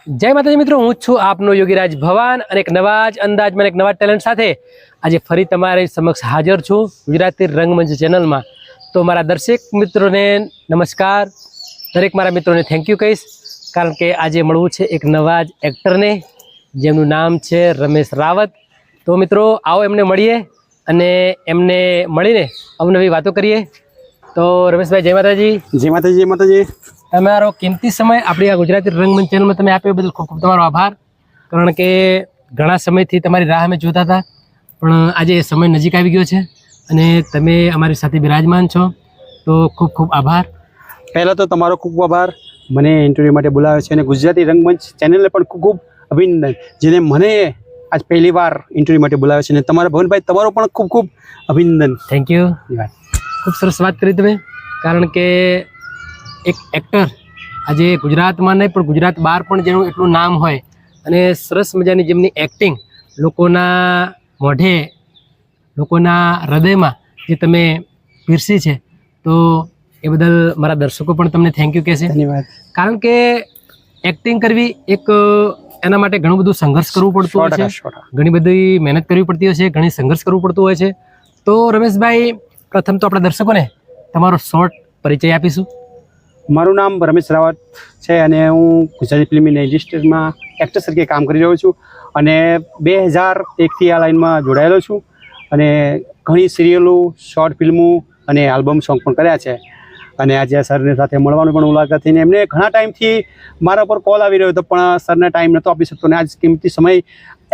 જય માતાજી મિત્રો, હું છું આપનો યોગીરાજ ભવાન અને એક નવા જ અંદાજમાં એક નવા ટેલેન્ટ સાથે આજે ફરી તમારી સમક્ષ હાજર છું ગુજરાતી રંગમંચ ચેનલમાં। તો મારા દર્શક મિત્રોને નમસ્કાર, દરેક મારા મિત્રોને થેન્ક યુ કહીશ, કારણ કે આજે મળવું છે એક નવા જ એક્ટરને જેમનું નામ છે રમેશ રાવત। તો મિત્રો આવો એમને મળીએ અને એમને મળીને અવનવી વાતો કરીએ। તો રમેશભાઈ જય માતાજી। જય માતાજી, જય માતાજી। તમારો કિંમતી સમય આપણી આ ગુજરાતી રંગમંચ ચેનલમાં તમે આપ્યો બદલ ખૂબ ખૂબ તમારો આભાર, કારણ કે ઘણા સમયથી તમારી રાહ અમે જોતા હતા, પણ આજે એ સમય નજીક આવી ગયો છે અને તમે અમારી સાથે બિરાજમાન છો, તો ખૂબ ખૂબ આભાર। પહેલાં તો તમારો ખૂબ ખૂબ આભાર, મને ઇન્ટરવ્યૂ માટે બોલાવ્યો છે અને ગુજરાતી રંગમંચ ચેનલને પણ ખૂબ ખૂબ અભિનંદન, જેને મને આજ પહેલી વાર ઇન્ટરવ્યૂ માટે બોલાવ્યો છે। અને તમારા ભવનભાઈ, તમારો પણ ખૂબ ખૂબ અભિનંદન। થેન્ક યુ, ખૂબ સરસ વાત કરી તમે, કારણ કે એક એક્ટર આજે ગુજરાતમાં નહીં પણ ગુજરાત બહાર પણ જેનું એટલું નામ હોય અને સરસ મજાની જેમની એક્ટિંગ લોકોના મોઢે, લોકોના હૃદયમાં જે તમે પીરસી છે, તો એ બદલ મારા દર્શકો પણ તમને થેન્ક યુ કહેશે। ધન્યવાદ। કારણ કે એક્ટિંગ કરવી એક એના માટે ઘણું બધું સંઘર્ષ કરવું પડતું હોય છે, ઘણી બધી મહેનત કરવી પડતી હોય છે, ઘણી સંઘર્ષ કરવું પડતું હોય છે। તો રમેશભાઈ, પ્રથમ તો આપણા દર્શકોને તમારો શોર્ટ પરિચય આપીશું। મારું નામ રમેશ રાવત છે અને હું ગુજરાતી ફિલ્મ ઇન્ડસ્ટ્રીમાં એક્ટર તરીકે કામ કરી રહ્યો છું અને 2001થી આ લાઈનમાં જોડાયેલો છું અને ઘણી સિરિયલો, શોર્ટ ફિલ્મો અને આલ્બમ સોંગ પણ કર્યા છે। અને આજે સરની સાથે મળવાનું પણ મુલાકાત થઈને એમને ઘણા ટાઈમથી મારા પર કોલ આવી રહ્યો હતો, પણ સરને ટાઈમ નહોતો આપી શકતો અને આજ કિંમતી સમય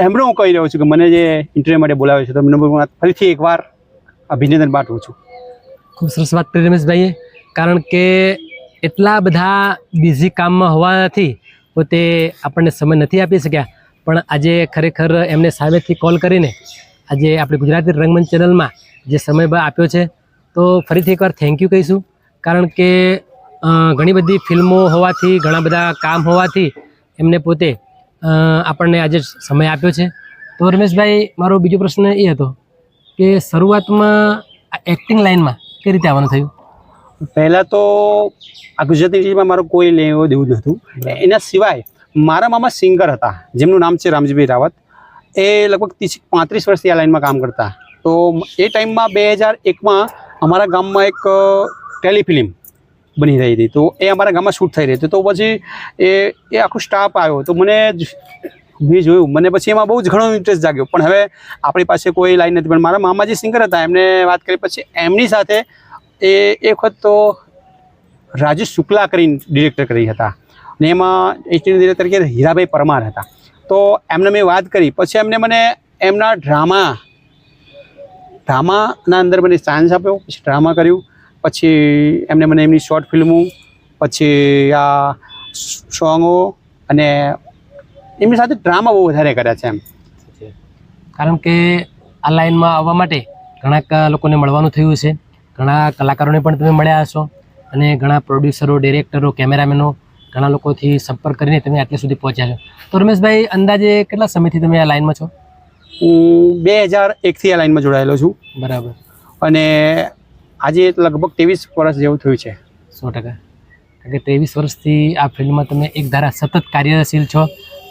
એમણે હું કહી રહ્યો છું કે મને જે ઇન્ટરવ્યૂ માટે બોલાવ્યો છે, તો એમને ફરીથી એકવાર અભિનંદન પાઠવું છું। ખૂબ સરસ વાત કરી રમેશભાઈએ, કારણ કે એટલા બધા બિઝી કામમાં હોવાથી પોતે આપણને સમય નથી આપી શક્યા, પણ આજે ખરેખર એમને સામેથી કોલ કરીને આજે આપણે ગુજરાતી રંગમંચ ચેનલમાં જે સમય આપ્યો છે, તો ફરીથી એકવાર થેન્ક યુ કહીશું। કારણ કે ઘણી બધી ફિલ્મો હોવાથી, ઘણા બધા કામ હોવાથી એમને પોતે આપણને આજે સમય આપ્યો છે। તો રમેશભાઈ, મારો બીજો પ્રશ્ન એ હતો કે શરૂઆતમાં આ એક્ટિંગ લાઇનમાં કઈ રીતે આવવાનું થયું? પહેલાં તો આ ગુજરાતી ફિલ્મમાં મારો કોઈ લેવો દેવું નહોતું, એના સિવાય મારા મામા સિંગર હતા જેમનું નામ છે રામજીભાઈ રાવત। એ લગભગ 30-35 વર્ષથી આ લાઈનમાં કામ કરતા। તો એ ટાઈમમાં 2001માં અમારા ગામમાં એક ટેલિફિલ્મ બની રહી હતી, તો એ અમારા ગામમાં શૂટ થઈ રહી હતી। તો પછી એ આખું સ્ટાફ આવ્યો, તો મેં જોયું, મને પછી એમાં બહુ જ ઘણો ઇન્ટરેસ્ટ જાગ્યો, પણ હવે આપણી પાસે કોઈ લાઈન નથી। પણ મારા મામા જે સિંગર હતા એમને વાત કરી, પછી એમની સાથે એક વખત તો રાજેશ શુક્લા કરીને ડિરેક્ટર કરી હતા અને એમાં એસટીવી ડિરેક્ટર તરીકે હીરાભાઈ પરમાર હતા। તો એમને મેં વાત કરી, પછી એમને મને એમના ડ્રામાના અંદર મને ચાન્સ આપ્યો, પછી ડ્રામા કર્યું, પછી એમને મને એમની શોર્ટ ફિલ્મો, પછી આ સોંગો અને એમની સાથે ડ્રામા બહુ વધારે કર્યા છે એમ। કારણ કે આ લાઈનમાં આવવા માટે ઘણા લોકોને મળવાનું થયું છે, ઘણા કલાકારોને પણ તમે મળ્યા હશો અને ઘણા પ્રોડ્યુસરો, ડિરેક્ટરો, કેમેરામેનો, ઘણા લોકોથી સંપર્ક કરીને તમે આટલે સુધી પહોંચ્યા છો। તો રમેશભાઈ, અંદાજે કેટલા સમયથી તમે આ લાઈનમાં છો? હું 2001થી આ લાઈનમાં જોડાયેલો છું। બરાબર। અને આજે લગભગ 23 વર્ષ જેવું થયું છે। 100%। કારણ કે 23 વર્ષથી આ ફિલ્ડમાં તમે એક ધારા સતત કાર્યશીલ છો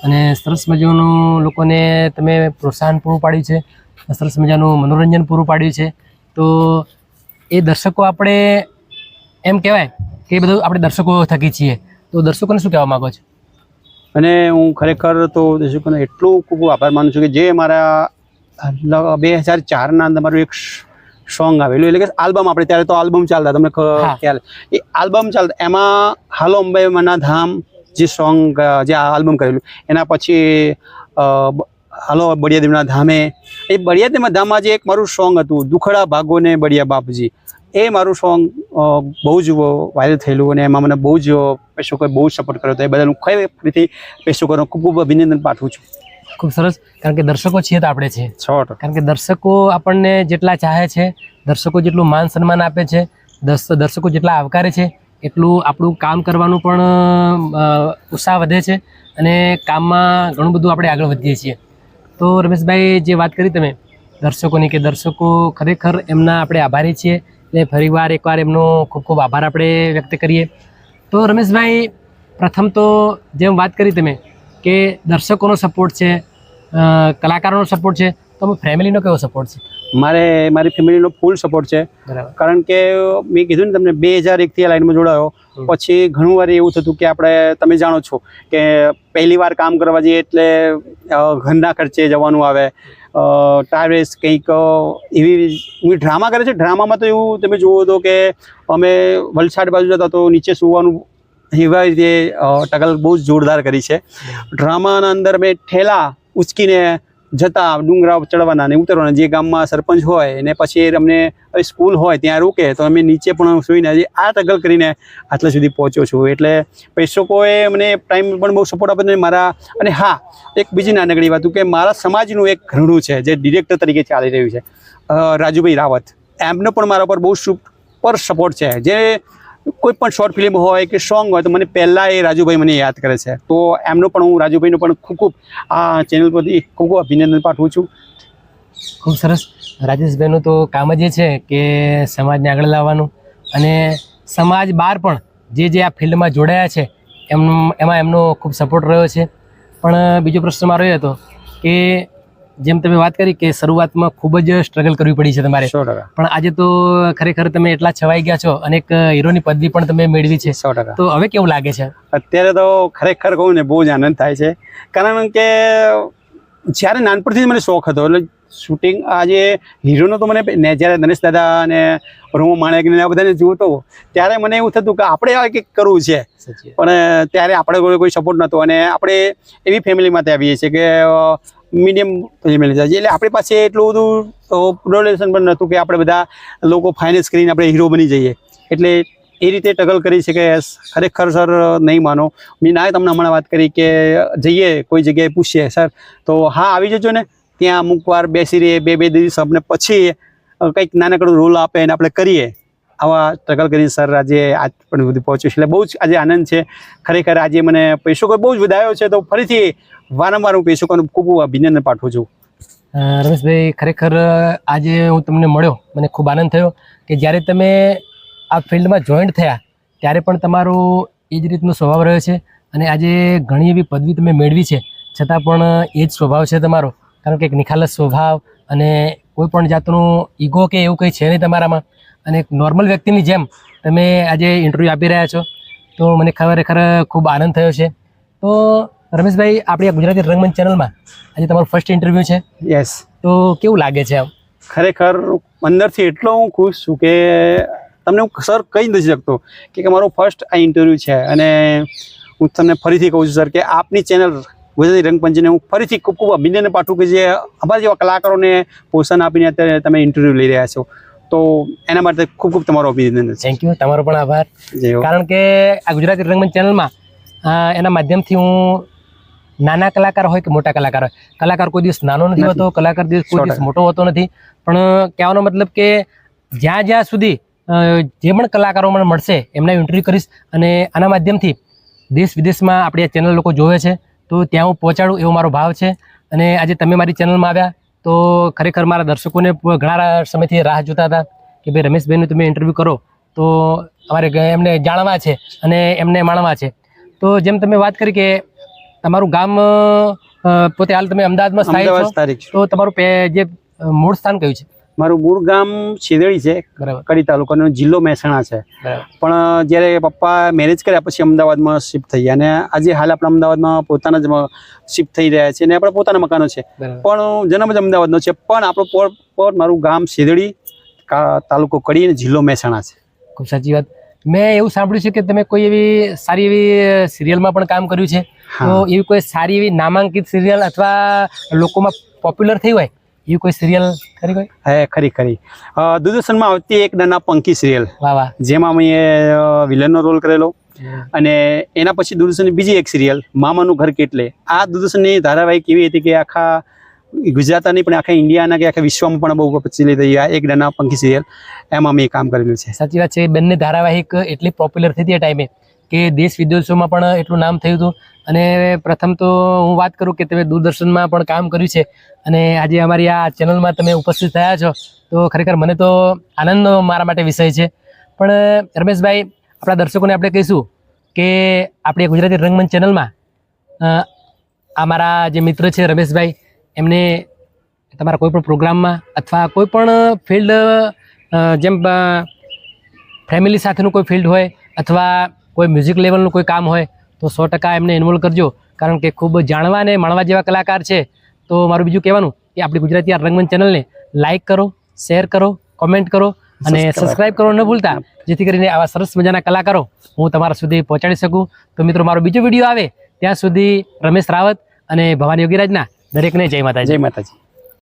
અને સરસ મજાનું લોકોને તમે પ્રોત્સાહન પૂરું પાડ્યું છે, સરસ મજાનું મનોરંજન પૂરું પાડ્યું છે। તો એ દર્શકો, આપણે એમ કહેવાય કે એ બધું આપણે દર્શકો થકી છીએ, તો દર્શકોને શું કહેવા માગો છો? અને હું ખરેખર તો દર્શકોને એટલું ખૂબ આભાર માનું છું કે જે મારા 2004ના અંદર મારું એક સોંગ આવેલું, એટલે કે આલ્બમ, આપણે ત્યારે તો આલ્બમ ચાલતા, તમને ખ્યાલ, એ આલ્બમ ચાલતા, એમાં હાલો અંબાઈના ધામ જે સોંગ, જે આલ્બમ કરેલું, એના પછી હાલો બળિયાદેવના ધામે, એ બળિયાદેવના ધામમાં જે એક મારું સોંગ હતું, દુખડા ભાગોને બળિયા બાપજી, એ મારું સોંગ બહુ જ વાયરલ થયેલું અને એમાં મને બહુ જ પ્રેક્ષકોએ બહુ જ સપોર્ટ કર્યો હતો। એ બદલ હું ફરીથી પ્રેક્ષકોનો ખૂબ ખૂબ અભિનંદન પાઠવું છું। ખૂબ સરસ, કારણ કે દર્શકો છીએ તો આપણે છે, 100%। કારણ કે દર્શકો આપણને જેટલા ચાહે છે, દર્શકો જેટલું માન સન્માન આપે છે, દર્શકો જેટલા આવકારે છે, એટલું આપણું કામ કરવાનું પણ ઉત્સાહ વધે છે અને કામમાં ઘણું બધું આપણે આગળ વધીએ છીએ। તો રમેશભાઈ, જે વાત કરી તમે દર્શકોની, કે દર્શકો ખરેખર એમના આપણે આભારી છીએ, એટલે ફરીવાર એકવાર એમનો ખૂબ ખૂબ આભાર આપણે વ્યક્ત કરીએ। તો રમેશભાઈ, પ્રથમ તો જેમ વાત કરી તમે કે દર્શકોનો સપોર્ટ છે, કલાકારોનો સપોર્ટ છે, તો ફેમિલીનો કેવો સપોર્ટ છે? મારી ફેમિલીનો ફૂલ સપોર્ટ છે. બરાબર. કારણ કે મેં કીધું ને તમને 2001થી આ લાઈનમાં જોડાયો. પછી ઘણું વાર એવું થતું કે તમે જાણો છો કે પહેલી વાર કામ કરવા જઈએ એટલે ઘરના ખર્ચે જવાનું આવે, ટ્રાવેલ્સ કંઈક એવી ડ્રામા કરે છે. ડ્રામામાં તો એવું તમે જુઓ તો કે અમે વલસાડ બાજુ જતા તો નીચે સુવાનું એવા રીતે ટકલ બહુ જ જોરદાર કરી છે. ડ્રામાના અંદર મેં ઠેલા ઉચકીને જતા, ડુંગરા ચડવાના ને ઉતરવાના. જે ગામમાં સરપંચ હોય ને પછી અમને સ્કૂલ હોય ત્યાં રોકે તો અમે નીચે પણ સુઈને હજી આ ટગલ કરીને આટલા સુધી પહોંચ્યો છું. એટલે પ્રેક્ષકોએ મને ટાઈમ પણ બહુ સપોર્ટ આપ્યો મારા. અને હા, એક બીજી નાનકડી વાત કે મારા સમાજનું એક ઘરણું છે જે ડિરેક્ટર તરીકે ચાલી રહ્યું છે, રાજુભાઈ રાવત. એમનો પણ મારા પર બહુ સુપર સપોર્ટ છે. જે કોઈ પણ શોર્ટ ફિલ્મ હોય કે સોંગ હોય તો મને પહેલાં એ રાજુભાઈ મને યાદ કરે છે. તો એમનો પણ હું રાજુભાઈનો પણ ખૂબ આ ચેનલ પરથી ખૂબ અભિનંદન પાઠવું છું. ખૂબ સરસ. રાજેશભાઈનું તો કામ જ એ છે કે સમાજને આગળ લાવવાનું, અને સમાજ બહાર પણ જે આ ફિલ્ડમાં જોડાયા છે એમાં એમનો ખૂબ સપોર્ટ રહ્યો છે. પણ બીજો પ્રશ્ન મારો એ હતો કે જેમ તમે વાત કરી કે શરૂઆતમાં ખૂબ જ સ્ટ્રગલ કરવી પડી છે તમારે, 100%. પણ આજે તો ખરેખર તમે એટલા છવાઈ ગયા છો અને એક હીરોની પદવી પણ તમે મેળવી છે. 100%. તો હવે કેવું લાગે છે? અત્યારે તો ખરેખર કહું ને બહુ જ આનંદ થાય છે. કારણ કે જ્યારે નાનપણથી જ મને શોખ હતો. એટલે શૂટિંગ આજે હીરોનો તો મને જ્યારે નરેશ દાદા અને રોમો માણેકને આ બધાને જોતો ત્યારે મને એવું થતું કે આપણે આ કંઈક કરવું છે. પણ ત્યારે આપણે કોઈ સપોર્ટ નહોતો, અને આપણે એવી ફેમિલીમાંથી આવીએ છીએ કે મીડિયમ ફેમિલી છે. એટલે આપણી પાસે એટલું બધું પ્રોડક્શન પણ નહોતું કે આપણે બધા લોકો ફાઇનાન્સ કરીને આપણે હીરો બની જઈએ. એટલે એ રીતે ટગલ કરી છે કે ખરેખર સર નહીં માનો, મેં ના તમને હમણાં વાત કરી કે જઈએ કોઈ જગ્યાએ પૂછીએ સર તો હા આવી જજો ને. ત્યાં અમુક વાર બેસી રહીએ બે દિવસ, આપણે પછી કંઈક નાનકડું રોલ આપે અને આપણે કરીએ. આવા સ્ટ્રગલ કરીને સર આજે આજ પણ સુધી પહોંચ્યું છે. એટલે બહુ જ આજે આનંદ છે. ખરેખર આજે મને પ્રેક્ષકો બહુ જ વધાયો છે. તો ફરીથી વારંવાર હું પ્રેક્ષકોનું ખૂબ અભિનંદન પાઠવું છું. રમેશભાઈ, ખરેખર આજે હું તમને મળ્યો, મને ખૂબ આનંદ થયો કે જ્યારે તમે આ ફિલ્ડમાં જોઈન્ટ થયા ત્યારે પણ તમારો એ જ રીતનો સ્વભાવ રહ્યો છે, અને આજે ઘણી એવી પદવી તમે મેળવી છે છતાં પણ એ જ સ્વભાવ છે તમારો. કારણ કે એક નિખાલસ સ્વભાવ અને કોઈ પણ જાતનું ઈગો કે એવું કંઈ છે નહીં તમારામાં, અને એક નોર્મલ વ્યક્તિની જેમ તમે આજે ઇન્ટરવ્યૂ આપી રહ્યા છો. તો મને ખરેખર ખૂબ આનંદ થયો છે. તો રમેશભાઈ, આપણી આ ગુજરાતી રંગમંચ ચેનલમાં આજે તમારું ફર્સ્ટ ઇન્ટરવ્યૂ છે. યસ. તો કેવું લાગે છે આમ? ખરેખર અંદરથી એટલો હું ખુશ છું કે તમને હું સર કહી નથી શકતો કે મારો ફર્સ્ટ આ ઇન્ટરવ્યૂ છે. અને હું તમને ફરીથી કહું છું સર કે આપની ચેનલ ગુજરાતી રંગપંચને હું ફરીથી ખૂબ અભિનંદન પાઠવું કે જે અમારા જેવા કલાકારોને પ્રોત્સાહન આપીને અત્યારે તમે ઇન્ટરવ્યૂ લઈ રહ્યા છો. તો એના માટે ખૂબ તમારો અભિનંદન. થેન્ક યુ, તમારો પણ આભાર. કારણ કે આ ગુજરાતી રંગમંચ ચેનલમાં એના માધ્યમથી હું નાના કલાકાર હોય કે મોટા કલાકાર હોય, કલાકાર કોઈ દિવસ નાનો નથી હોતો, કલાકાર કોઈ દિવસ મોટો હોતો નથી. પણ કહેવાનો મતલબ કે જ્યાં સુધી જે પણ કલાકારો મને મળશે એમના ઇન્ટરવ્યૂ કરીશ, અને આના માધ્યમથી દેશ વિદેશમાં આપણી આ ચેનલ લોકો જોવે છે તો ત્યાં હું પહોંચાડું એવો મારો ભાવ છે. અને આજે તમે મારી ચેનલમાં આવ્યા તો ખરેખર મારા દર્શકોને ઘણા સમયથી રાહ જોતા હતા કે ભાઈ રમેશભાઈનું તમે ઇન્ટરવ્યૂ કરો તો અમારે એમને જાણવા છે અને એમને માણવા છે. તો જેમ તમે વાત કરી કે તમારું ગામ પોતે હાલ તમે અમદાવાદમાં સ્થાયી છો, તો તમારું જે મૂળ સ્થાન કયું છે? મારું મૂળ ગામ શેદળી છે, કડી તાલુકાનો, જિલ્લો મહેસાણા છે. પણ જ્યારે પપ્પા મેરેજ કર્યા પછી અમદાવાદમાં શિફ્ટ થઈ ગયા, અને આજે હાલ આપણે અમદાવાદમાં પોતાના જ શિફ્ટ થઈ રહ્યા છે, અને આપણે પોતાના મકાનો છે. પણ જન્મ જ અમદાવાદનો છે, પણ આપણું મારું ગામ શેદળી, તાલુકો કડી અને જિલ્લો મહેસાણા છે. ખૂબ સાચી વાત. મેં એવું સાંભળ્યું છે કે તમે કોઈ એવી સારી એવી સિરિયલમાં પણ કામ કર્યું છે. તો એવી કોઈ સારી એવી નામાંકિત સિરિયલ અથવા લોકોમાં પોપ્યુલર થઈ હોય એવી કોઈ સિરિયલ ખરી કોઈ? હા, ખરી. દૂરદર્શનમાં આવતી એક નાના પંખી સિરિયલ, જેમાં મેં વિલનનો રોલ કરેલો. અને એના પછી દૂરદર્શનની બીજી એક સિરિયલ મામાનું ઘર કેટલે. આ દૂરદર્શનની ધારાવાહિક એવી હતી કે આખા ગુજરાતની પણ આખા ઇન્ડિયાના કે આખા વિશ્વમાં પણ બહુ પ્રચલિત થઈ. આ એક નાના પંખી સિરિયલ, એમાં મેં કામ કરેલું છે. સાચી વાત છે. બંને ધારાવાહિક એટલી પોપ્યુલર થઈ હતી એ ટાઈમે કે દેશ વિદેશોમાં પણ એટલું નામ થયું હતું. અને પ્રથમ તો હું વાત કરું કે તમે દૂરદર્શનમાં પણ કામ કર્યું છે, અને આજે અમારી આ ચેનલમાં તમે ઉપસ્થિત થયા છો તો ખરેખર મને તો આનંદનો મારા માટે વિષય છે. પણ રમેશભાઈ, આપણા દર્શકોને આપણે કહીશું કે આપણી ગુજરાતી રંગમંચ ચેનલમાં આ મારા જે મિત્ર છે રમેશભાઈ, એમને તમારા કોઈ પણ પ્રોગ્રામમાં અથવા કોઈ પણ ફિલ્ડ જેમ ફેમિલી સાથેનું કોઈ ફિલ્ડ હોય અથવા કોઈ મ્યુઝિક લેવલનું કોઈ કામ હોય તો 100% એમને ઇન્વોલ્વ કરજો, કારણ કે ખૂબ જાણવા અને માણવા જેવા કલાકાર છે. તો મારું બીજું કહેવાનું કે આપણી ગુજરાતી આ રંગમંચ ચેનલને લાઇક કરો, શેર કરો, કોમેન્ટ કરો અને સબસ્ક્રાઇબ કરો ન ભૂલતા, જેથી કરીને આવા સરસ મજાના કલાકારો હું તમારા સુધી પહોંચાડી શકું. તો મિત્રો, મારો બીજો વિડીયો આવે ત્યાં સુધી રમેશ રાવત અને ભવાની યોગીરાજના દરેકને જય માતાજી. જય માતાજી.